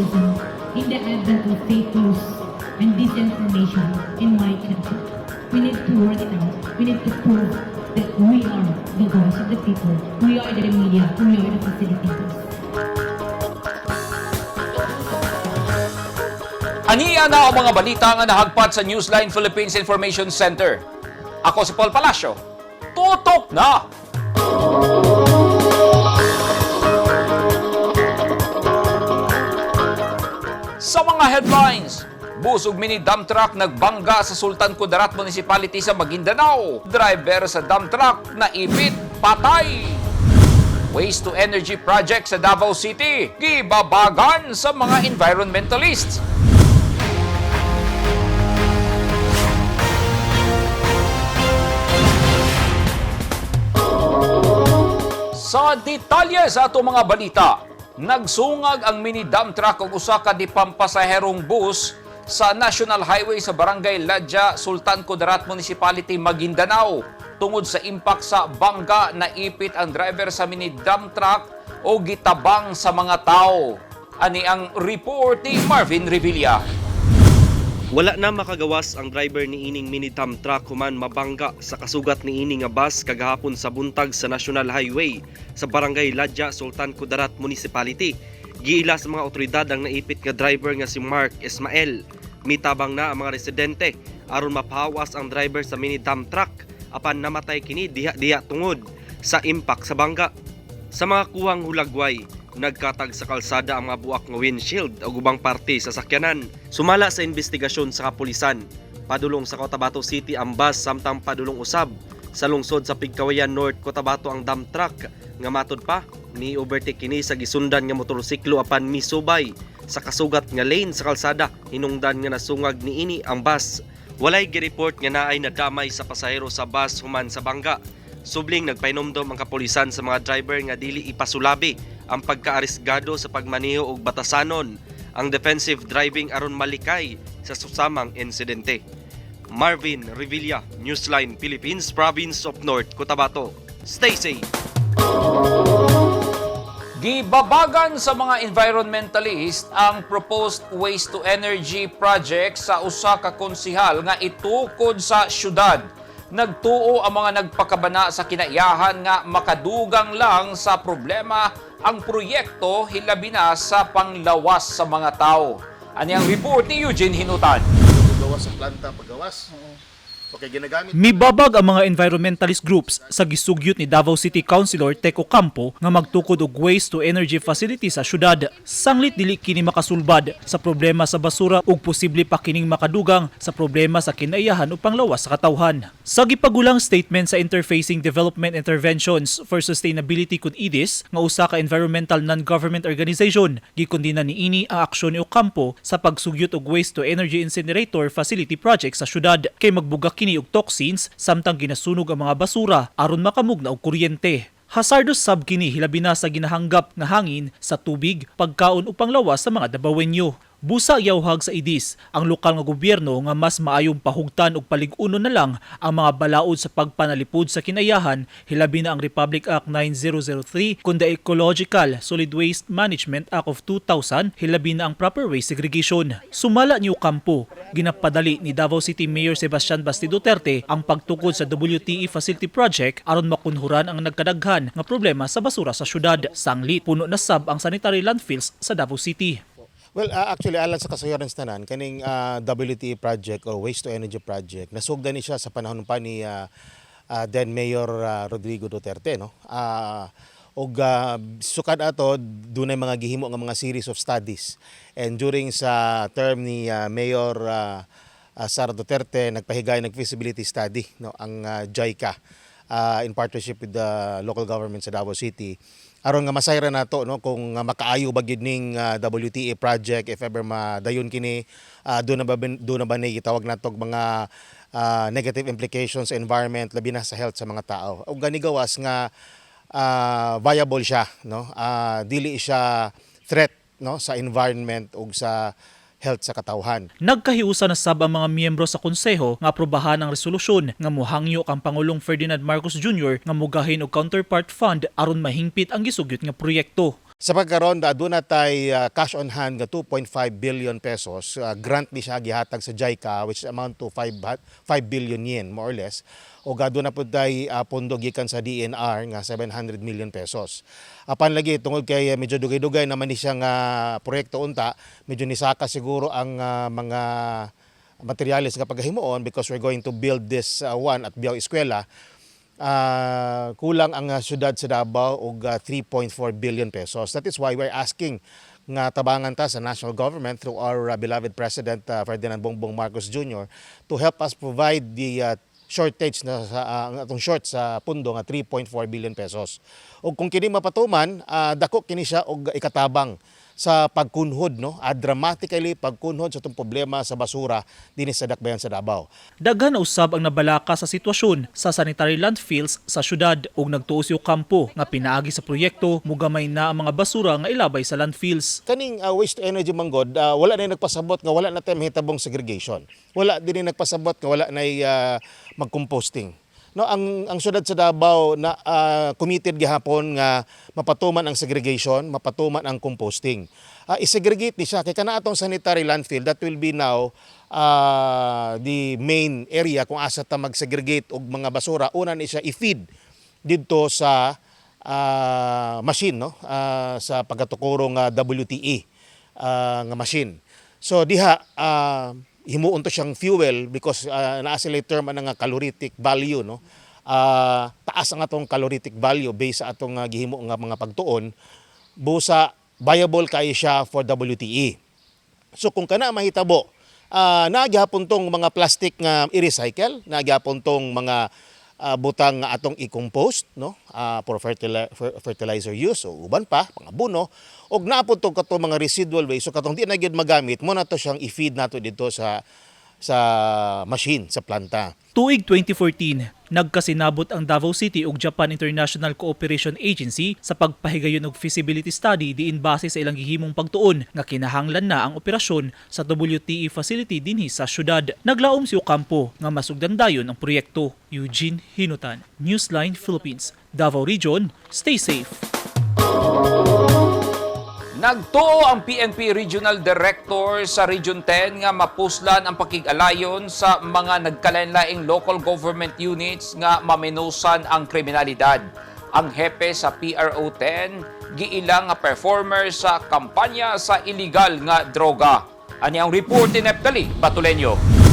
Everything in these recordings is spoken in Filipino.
terrorism in the advent of fake news and disinformation in my country. We need to work it out. We need to prove that we are the voice of the people. We are the media. We are the facilitators. Aniya na ang mga balita nga nahagpat sa Newsline Philippines Information Center. Ako si Paul Palacio. Tutok na! Sa mga headlines, busog mini dump truck nagbangga sa Sultan Kudarat Municipality sa Maguindanao. Driver sa dump truck na ipit, patay. Waste to energy project sa Davao City, gibabagan sa mga environmentalists. Sa detalye sa ato mga balita, nagsungag ang mini dump truck ug usa ka di pampasaherong bus sa National Highway sa Barangay Ladja, Sultan Kudarat Municipality, Maguindanao. Tungod sa impact sa bangga, naipit ang driver sa mini dump truck o gitabang sa mga tao. Ani ang report ni Marvin Revilla. Wala na makagawas ang driver ni ining mini dump truck human mabangga sa kasugat ni ining nga bus kagahapon sa buntag sa National Highway sa Barangay Ladja, Sultan Kudarat Municipality. Giila sa mga otoridad ang naipit nga driver nga si Mark Ismael. Mitabang na ang mga residente aron mapahawas ang driver sa mini dump truck apan namatay kini diha tungod sa impact sa bangga. Sa mga kuwang hulagway, nagkatag sa kalsada ang mga buak nga windshield o ubang parte sa sakyanan. Sumala sa investigasyon sa kapulisan, padulong sa Cotabato City ang bus samtang padulong usab sa lungsod sa Pigkawayan North, Cotabato ang dump truck nga matod pa ni overtake kini sa gisundan nga motorsiklo apan misubay sa kasugat nga lane sa kalsada. Hinungdan nga nasungag niini ang bus. Walay gireport nga naay nadamay sa pasahero sa bus human sa bangga. Subling nagpainomdom ang kapulisan sa mga driver nga dili ipasulabi ang pagkaarisgado sa pagmaneho og batasanon ang defensive driving aron malikay sa susamang insidente. Marvin Revilla, Newsline Philippines, Province of North Cotabato. Stay safe! Gibabagan sa mga environmentalist ang proposed waste to energy project sa usa ka konsihal nga itukod sa syudad. Nagtuo ang mga nagpakabana sa kinaiyahan nga makadugang lang sa problema ang proyekto hilabi na sa panglawas sa mga tao. Ani ang report ni Eugene Hinutan. Gawas sa planta, paggawas. Okay, ginagamit. Mibabag ang mga environmentalist groups sa gisugyot ni Davao City Councilor Teco Campo nga magtukod og waste to energy facility sa syudad. Sanglit dili kini makasulbad sa problema sa basura ug posible pa kining makadugang sa problema sa kinaiyahan o panglawas sa katawhan. Sa gipagulang statement sa Interfacing Development Interventions for Sustainability kun IDIS nga usa ka environmental non-government organization, gikondina niini ang aksyon ni Ocampo sa pagsugyot og waste to energy incinerator facility project sa syudad kay magbuga kini og toxins samtang ginasunog ang mga basura aron makamugna og kuryente. Hazardous sab kini hilabi na sa ginahanggap nga hangin sa tubig, pagkaon ug panglawas sa mga Davaoenyo. Busa yawhag sa IDIS ang lokal nga gobyerno nga mas maayong pahugtan og palig-unon na lang ang mga balaod sa pagpanalipod sa kinaiyahan hilabi na ang Republic Act 9003 kun the Ecological Solid Waste Management Act of 2000 hilabi na ang proper waste segregation. Sumala ni Ocampo, ginapadali ni Davao City Mayor Sebastian Basti Duterte ang pagtukod sa WTE Facility Project aron makunhuran ang nagkadaghan nga problema sa basura sa syudad. Sanglit puno na sab ang sanitary landfills sa Davao City. Well, actually, alang sa kasayuran sa tanan, kaning WTE project or Waste to Energy project, nasugdan ni siya sa panahon pa ni then Mayor Rodrigo Duterte. No? Sukad ato, dunay mga gihimo nga mga series of studies. And during sa term ni Mayor Sara Duterte, nag-feasibility study, no? Ang JICA in partnership with the local government sa Davao City. Aron nga masayra nato no kung makaayo ba gid ning WTE project if ever madayon kini do na ba ni gitawag nato mga negative implications sa environment labi na sa health sa mga tao. Ug gani gawas nga viable siya no. Dili siya threat no sa environment ug sa health sa katawhan. Nagkahiusa na sab ang mga miyembro sa konseho nga aprobahan ang resolusyon nga mohangyo kang Pangulong Ferdinand Marcos Jr. nga mugahin og counterpart fund aron mahingpit ang gisugyot nga proyekto. Sa pagkaroon, doon na tayo cash on hand nga 2.5 billion pesos. Grant ni siya gihatag sa JICA which amount to 5 billion yen more or less. O doon na po tayo pondo gikan sa DNR nga 700 million pesos. Apan lagi tungod kay medyo dugay-dugay naman ni siya nga proyekto unta, medyo nisaka siguro ang mga materials nga paghimuon because we're going to build this one at Biao Eskwela. Kulang ang syudad sa Davao og 3.4 billion pesos. That is why we're asking nga tabangan ta sa national government through our beloved President Ferdinand Bongbong Marcos Jr. to help us provide the shortage na ang atong short sa pundo nga 3.4 billion pesos. Og kung kini mapatuman, dako kini siya og ikatabang sa pagkunhod, no? Dramatically pagkunhod sa itong problema sa basura dinhi sa Dakbayan sa Davao. Daghan na usab ang nabalaka sa sitwasyon sa sanitary landfills sa syudad ug nagtuo si Ocampo nga pinaagi sa proyekto mugamay na ang mga basura nga ilabay sa landfills. Kaning waste to energy manggod, wala na nagpasabot nga wala na tayo mahitabong segregation. Wala din nagpasabot nga wala na mag-composting. No, ang syudad sa Davao na committed gihapon nga mapatuman ang segregation, mapatuman ang composting. I-segregate ni siya kay kana atong sanitary landfill that will be now the main area kung asa ta mag-segregate og mga basura. Una ni siya i-feed didto sa machine, no, sa pagkatukurong WTE nga machine. So diha himuon to siyang fuel because naa sila term nga calorific value, no. Taas ang atong calorific value based sa atong gihimo nga mga pagtuon, busa viable kay siya for WTE. So kung kana mahitabo, nagyapon tong mga plastic nga i-recycle, nagyapon tong mga butang nga atong i-compost, no, for fertilizer use o uban pa pangabuno, og naapod to kato mga residual waste, so katong di na gyud magamit mo na to siyang i-feed nato dito sa machine, sa planta. Tuig 2014, nagkasinabot ang Davao City ug Japan International Cooperation Agency sa pagpahigayon og feasibility study diin base sa ilang gihimong pagtuon nga kinahanglan na ang operasyon sa WTE facility dinhi sa syudad. Naglaom si Ocampo nga masugdandayon ang proyekto. Eugene Hinutan, Newsline Philippines, Davao Region. Stay safe. Nagtuo ang PNP Regional Director sa Region 10 nga mapuslan ang pakig-alayon sa mga nagkalain-laing local government units nga maminusan ang kriminalidad. Ang hepe sa PRO 10 giilang nga performer sa kampanya sa illegal nga droga. Ani ang report ni Neptali Batuleño.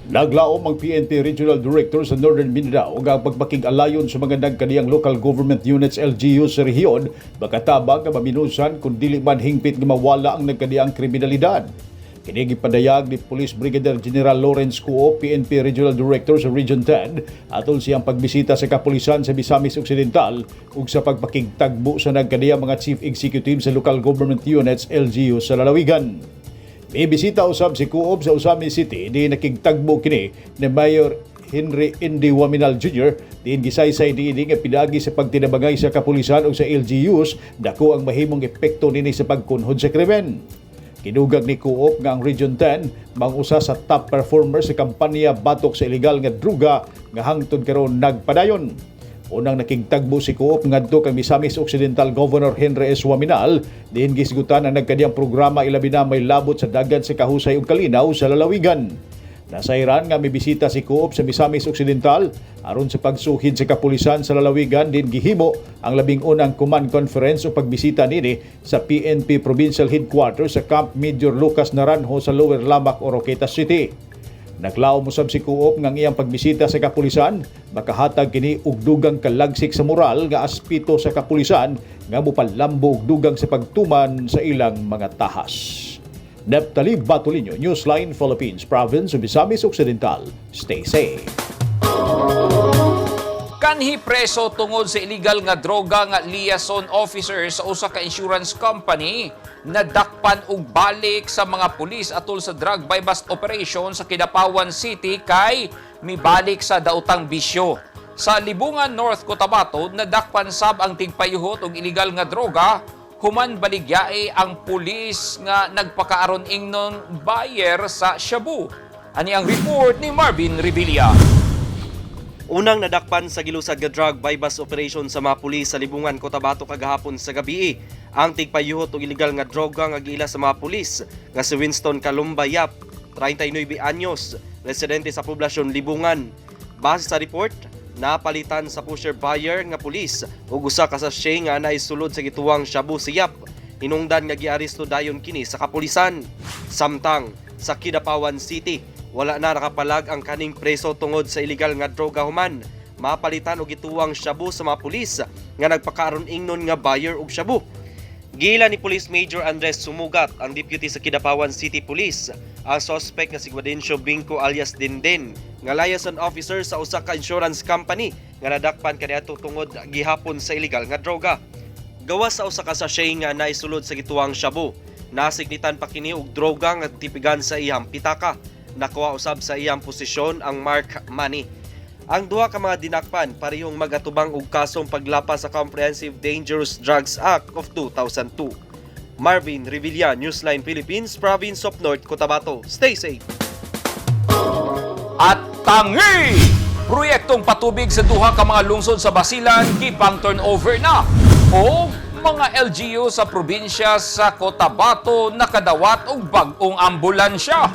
Naglaom ang PNP Regional Director sa Northern Mindanao ug ang pagpakig-alayon sa mga nagkaniyang local government units LGU sa rehiyon makatabang nga maminusan kung dili man hingpit nga mawala ang nagkaniyang kriminalidad. Kini gipadayag ni Police Brigadier General Lawrence Cuo, PNP Regional Director sa Region 10, atol siyang pagbisita sa kapulisan sa Misamis Occidental ug sa pagpakigtagbo sa nagkaniyang mga chief executive sa local government units LGU sa lalawigan. May bisita usab si Cuob sa Usami City di nakigtagbo kini ni Mayor Henry Indy Waminal Jr. diin gisaysay diini nga pinagi sa pagtinabangay sa kapulisan o sa LGUs dako ang mahimong epekto nini sa pagkunhod sa krimen. Kinugag ni Cuob nga ang Region 10 mang-usa sa top performer sa kampanya batok sa ilegal nga druga nga hangtod karon nagpadayon. Unang nakigtagbo si Cuob ngadto kang Misamis Occidental Governor Henry S. Waminal diin gisgutan ang nagkadiyang programa ilabi na may labot sa dagat sa kahusay ug kalinaw sa lalawigan. Nasayran nga mibisita si Cuob sa Misamis Occidental aron sa pagsuhid sa kapulisan sa lalawigan din gihimo ang labing unang command conference o pagbisita nini sa PNP Provincial Headquarters sa Camp Major Lucas Naranjo sa Lower Lamac, Oroquieta City. Naglaom usab si Cuob nga iyang pagbisita sa kapulisan makahatag kini og dugang kalagsik sa moral nga aspito sa kapulisan nga mopalambo og dugang sa pagtuman sa ilang mga tahas. Neptali Batuleño, Newsline Philippines, Province of Misamis Occidental. Stay safe. Kanhi preso tungod sa illegal nga droga nga liaison officer sa usa ka insurance company nadakpan og balik sa mga pulis atol sa drug buy bust operation sa Kidapawan City kay mibalik sa daotang bisyo. Sa Libungan North Cotabato nadakpan sab ang tigpayuhot og illegal nga droga human baligyae ang pulis nga nagpakaaron ingnon buyer sa Shabu. Ani ang report ni Marvin Revilla. Unang nadakpan sa gilusad nga drug bypass operation sa mga pulis sa Libungan, Cotabato kagahapon sa gabi ang tigpayuhot og illegal nga droga nga giila sa mga pulis nga si Winston Calumba Yap, 39 anyos, residente sa poblasyon Libungan. Base sa report, napalitan sa pusher buyer nga pulis ug usa ka sachet nga naisulod sa gituwang shabu si Yap. Hinungdan nga giaresto dayon kini sa kapulisan. Samtang sa Kidapawan City, wala na nakapalag ang kaning preso tungod sa illegal nga droga human. Mapalitan og gituwang shabu sa mga pulis nga nagpakaron ingnon nga buyer og shabu. Giila ni Police Major Andres Sumugat, ang deputy sa Kidapawan City Police, ang suspect nga si Guadencio Binco alias Dinden, nga liaison officer sa usa ka insurance company nga nadakpan kaniadto tungod gihapon sa illegal nga droga. Gawas sa usa ka sachet nga naisulod sa gituwang shabu, nasignitan pa kini og droga nga tipigan sa iyang pitaka. Nakuha usab sa iyang posisyon ang mark money. Ang duha ka mga dinakpan parehong magatubang og kasong paglapas sa Comprehensive Dangerous Drugs Act of 2002. Marvin Revilla, Newsline Philippines, Province of North Cotabato. Stay safe. At tangi! Proyektong patubig sa duha ka mga lungsod sa Basilan gipang turnover na. O mga LGU sa probinsya sa Cotabato nakadawat og bag-ong ambulansya.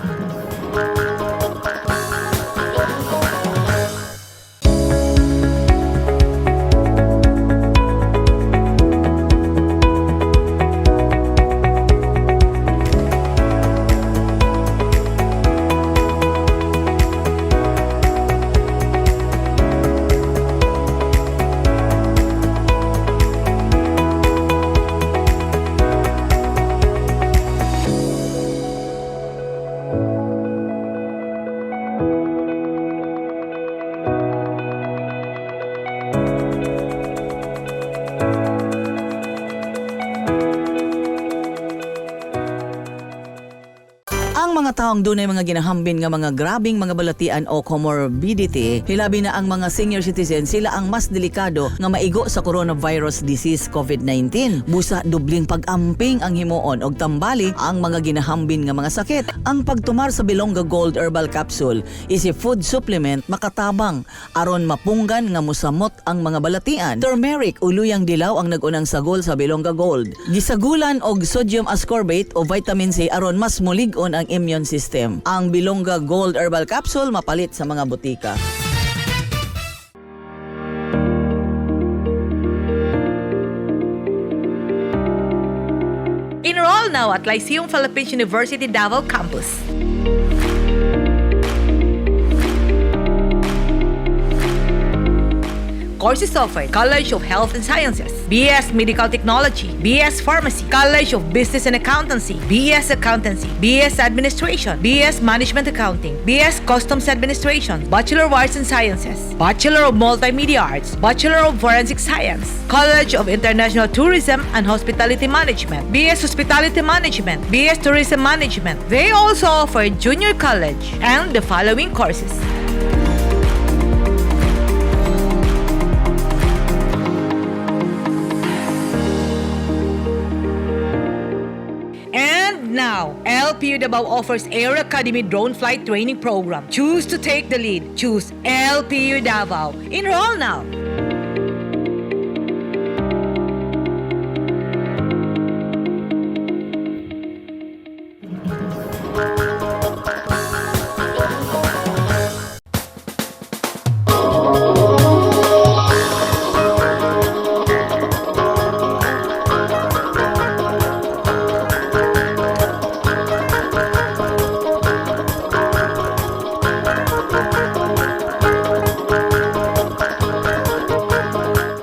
Ang mga taong dunay mga ginahambin nga mga grabing mga balatian o comorbidity, hilabi na ang mga senior citizens, sila ang mas delikado nga maigo sa coronavirus disease COVID-19. Busa dubling pag-amping ang himuon og tambali ang mga ginahambin nga mga sakit. Ang pagtumar sa Bilonga Gold Herbal Capsule is a food supplement makatabang aron mapunggan nga musamot ang mga balatian. Turmeric uluyang dilaw ang nagunang sagol sa Bilonga Gold. Gisagulan og sodium ascorbate o vitamin C aron mas mulig-on ang immune system. Ang Bilonga Gold Herbal Capsule mapalit sa mga butika. Enroll now at Lyceum Philippines University Davao Campus. Courses offered: College of Health and Sciences, BS Medical Technology, BS Pharmacy, College of Business and Accountancy, BS Accountancy, BS Administration, BS Management Accounting, BS Customs Administration, Bachelor of Arts and Sciences, Bachelor of Multimedia Arts, Bachelor of Forensic Science, College of International Tourism and Hospitality Management, BS Hospitality Management, BS Tourism Management. They also offer Junior College and the following courses: Now, LPU Davao offers Air Academy Drone Flight Training Program. Choose to take the lead. Choose LPU Davao. Enroll now.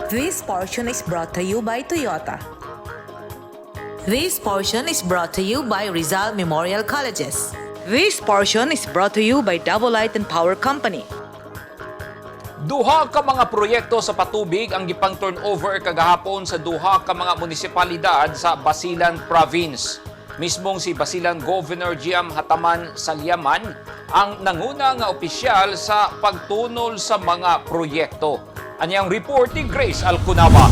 This portion is brought to you by Toyota. This portion is brought to you by Rizal Memorial Colleges. This portion is brought to you by Double Light and Power Company. Duha ka mga proyekto sa patubig ang gipang turnover kagahapon sa duha ka mga munisipalidad sa Basilan Province. Mismong si Basilan Governor Giam Hataman Salyaman ang nanguna nga opisyal sa pagtunol sa mga proyekto. Anyang report ni Grace Alcunaba.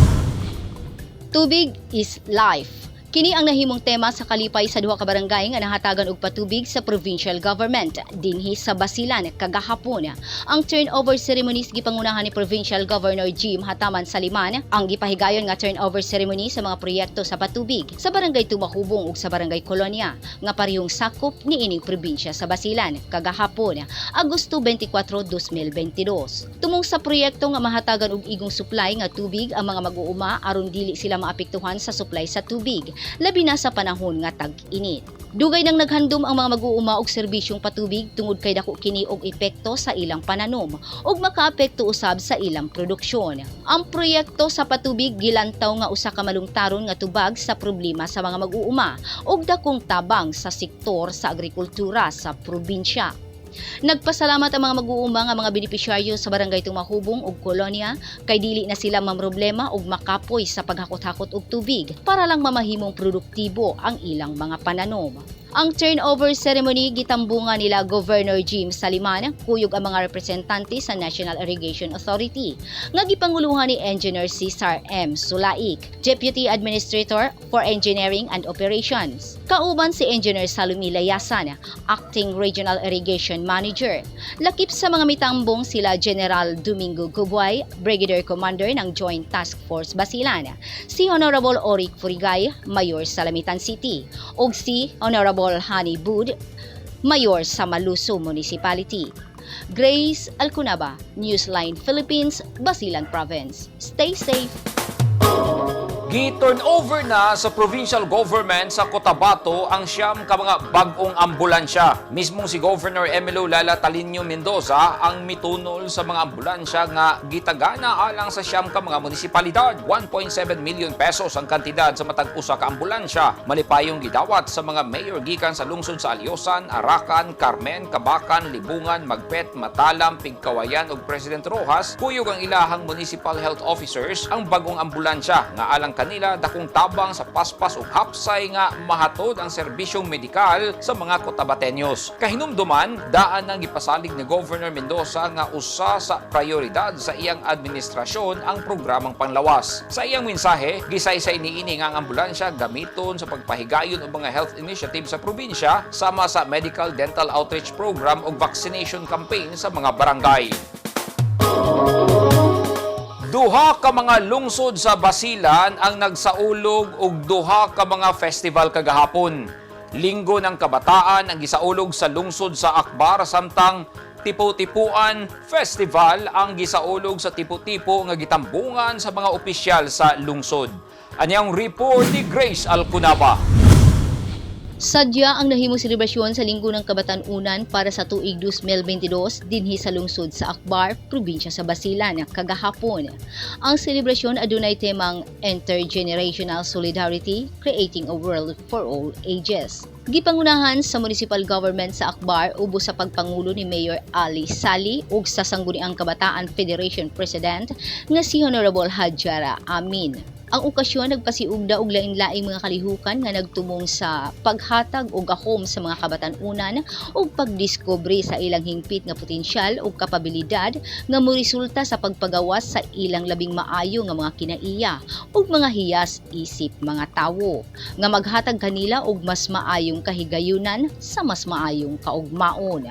Tubig is life. Kini ang nahimong tema sa kalipay sa duha ka barangay nga nahatagan og patubig sa provincial government dinhi sa Basilan kagahapon. Ang turnover ceremonies gipangunahan ni Provincial Governor Jim Hataman Saliman. Ang gipahigayon nga turnover ceremony sa mga proyekto sa patubig sa barangay Tumahubong ug sa barangay Kolonya nga parehong sakop ni ining probinsya sa Basilan kagahapon, Agosto 24, 2022. Tumong sa proyekto nga mahatagan og igong supply nga tubig ang mga mag-uuma aron dili sila maapektuhan sa supply sa tubig, labi na sa panahon nga tag-init. Dugay nang naghandom ang mga mag-uuma og serbisyong patubig tungod kay dako kini og epekto sa ilang pananom ug makaapekto usab sa ilang produksyon. Ang proyekto sa patubig gilantaw nga usa ka malungtaron nga tubag sa problema sa mga mag-uuma ug dakong tabang sa sektor sa agrikultura sa probinsya. Nagpasalamat ang mga mag-uuma nga mga benepisyaryo sa barangay Tumahubong ug Kolonya kay dili na sila mamroblema og makapoy sa paghakot-hakot og tubig para lang mamahimong produktibo ang ilang mga pananom. Ang turnover ceremony gitambungan nila Governor Jim Saliman, kuyog ang mga representante sa National Irrigation Authority, nga gipanguluhan ni Engineer Cesar M. Sulaik, Deputy Administrator for Engineering and Operations. Kauban si Engineer Salumi Layasan, Acting Regional Irrigation Manager. Lakip sa mga mitambong sila General Domingo Gubuay, Brigadier Commander ng Joint Task Force Basilan, si Honorable Oric Furigay, Mayor sa Lamitan City, ug si Honorable Hani Bud, Mayor sa Maluso Municipality. Grace Alcunaba, Newsline Philippines, Basilan Province. Stay safe! Gi-turnover na sa provincial government sa Cotabato ang siyam ka mga bagong ambulansya. Mismong si Governor Emilio Lala Talinio Mendoza ang mitunol sa mga ambulansya nga gitagana alang sa siyam ka mga munisipalidad. 1.7 million pesos ang kantidad sa matag usa ka ambulansya. Malipayong gidawat sa mga mayor gikan sa lungsod sa Alyosan, Arakan, Carmen, Kabakan, Libungan, Magpet, Matalam, Pigkawayan ug President Rojas. Kuyog ang ilahang municipal health officers ang bagong ambulansya nga alang kanila dakong tabang sa paspas ug hapsay nga mahatod ang serbisyong medikal sa mga Cotabateños. Kahinumduman, daan nang gipasalig ni Governor Mendoza nga usa sa prioridad sa iyang administrasyon ang programang panglawas. Sa iyang mensahe, gisaysay niini nga ang ambulansya gamiton sa pagpahigayon og mga health initiative sa probinsya sama sa medical dental outreach program ug vaccination campaign sa mga barangay. Duha ka mga lungsod sa Basilan ang nagsaulog og duha ka mga festival kagahapon. Linggo ng Kabataan ang gisaulog sa lungsod sa Akbar samtang Tipo-Tipuan Festival ang gisaulog sa Tipo-Tipo nga gitambungan sa mga opisyal sa lungsod. Anyang report ni Grace Alcunaba. Sadya ang nahimong selebrasyon sa Linggo ng Kabatanunan para sa tuig 2022 dinhi sa lungsod sa Akbar, probinsya sa Basilan kagahapon. Ang selebrasyon adunay temang Intergenerational Solidarity, Creating a World for All Ages. Gipangunahan sa municipal government sa Akbar ubos sa pagpangulo ni Mayor Ali Sali ug sa Sangguniang Kabataan Federation President nga si Honorable Hajara Amin. Ang okasyon nagpasiugda og lain-laing mga kalihukan nga nagtumong sa paghatag og gahom sa mga kabatanunan ug pagdiskubre sa ilang hingpit nga potensyal ug kapabilidad nga moresulta sa pagpagawas sa ilang labing maayo nga mga kinaiya ug mga hiyas isip mga tawo nga maghatag kanila og mas maayong kahigayunan sa mas maayong kaugmaon.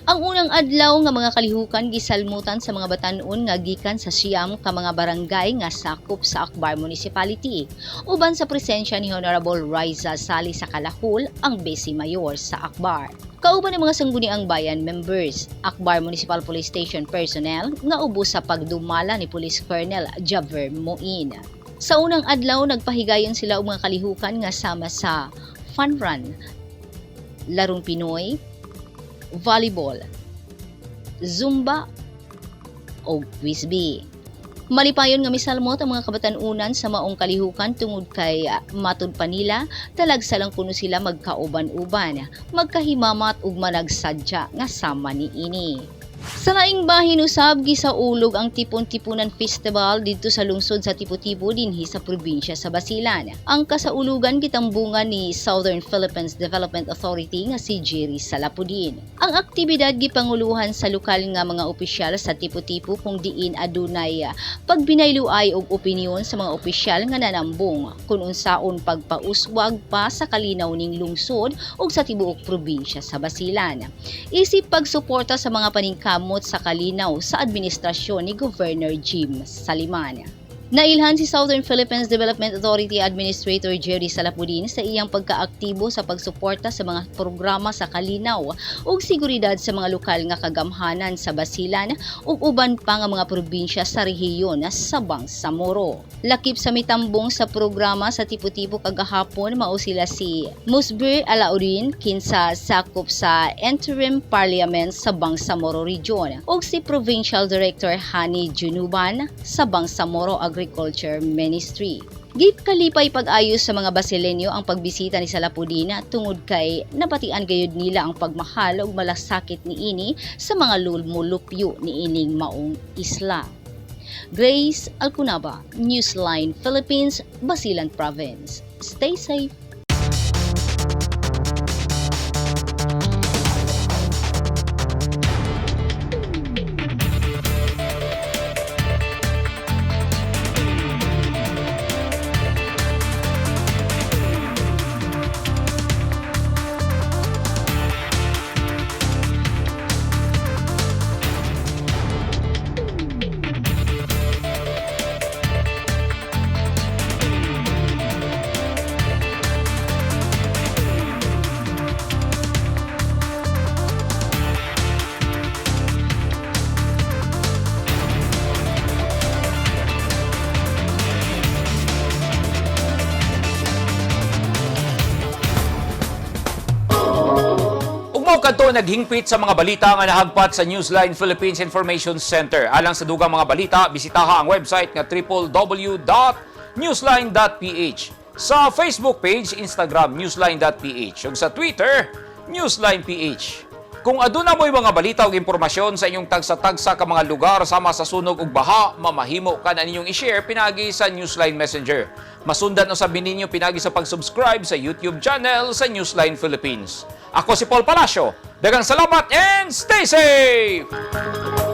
Ang unang adlaw nga mga kalihukan gisalmutan sa mga batan-on nga gikan sa siyam ka mga barangay nga sakop sa Akbar Municipality. Uban sa presensya ni Honorable Riza Sali sa Kalahul, ang Besi Mayor sa Akbar. Kauban ng mga sangguniang bayan members, Akbar Municipal Police Station personnel nga ubos sa pagdumala ni Police Colonel Javer Moin. Sa unang adlaw nagpahigayon sila og mga kalihukan nga sama sa fun run, larong Pinoy, volleyball, zumba o Quiz-Bee. Malipayon nga misalmot ang mga kabatanunan sa maong kalihukan tungod kay matud pa nila talagsa lang kuno sila magkauban-uban, magkahimamat ug managsadya nga sama niini. Sa laing bahin usab gisaulog ang Tipon-Tipunan Festival didto sa lungsod sa Tipo-Tipo dinhi sa probinsya sa Basilan. Ang kasaulugan gitambungan ni Southern Philippines Development Authority nga si Jerry Salapudin. Ang aktibidad gipanguluhan sa lokal nga mga opisyal sa Tipo-Tipo kung diin adunay pagbinayluay og opinyon sa mga opisyal nga nanambong kung unsaon pagpauswag pa sa kalinaw ning lungsod ug sa tibuok probinsya sa Basilan. Isip pagsuporta sa mga paningkamot sa kalinaw sa administrasyon ni Governor Jim Saliman. Nailhan si Southern Philippines Development Authority Administrator Jerry Salapudin sa iyang pagkaaktibo sa pagsuporta sa mga programa sa kalinaw ug seguridad sa mga lokal nga kagamhanan sa Basilan ug uban pa nga mga probinsya sa rehiyon sa Bangsamoro. Lakip sa mitambong sa programa sa Tipo-Tipo kagahapon mao sila si Musbir Alauddin kinsa sakop sa Interim Parliament sa Bangsamoro Region ug si Provincial Director Hani Junuban sa Bangsamoro Agriculture Ministry. Gipkalipay pag-ayos sa mga Basileño ang pagbisita ni Salapudin tungod kay nabatian gayud nila ang pagmahal ug malasakit niini sa mga lumulupyo niining maong isla. Grace Alcunaba, Newsline Philippines, Basilan Province. Stay safe. Kadto naghingpit sa mga balita nga nahagpat sa Newsline Philippines Information Center. Alang sa dugang mga balita, bisitaha ang website nga www.newsline.ph. Sa Facebook page, Instagram, newsline.ph. ug sa Twitter, newsline.ph. Kung aduna mo'y mga balita o impormasyon sa inyong tagsa-tagsa ka mga lugar sama sa sunog ug baha, mamahimo ka na ninyong i-share pinagi sa Newsline Messenger. Masundan o sabihin ninyo pinagi sa pag-subscribe sa YouTube channel sa Newsline Philippines. Ako si Paul Palacio. Daghang salamat and stay safe!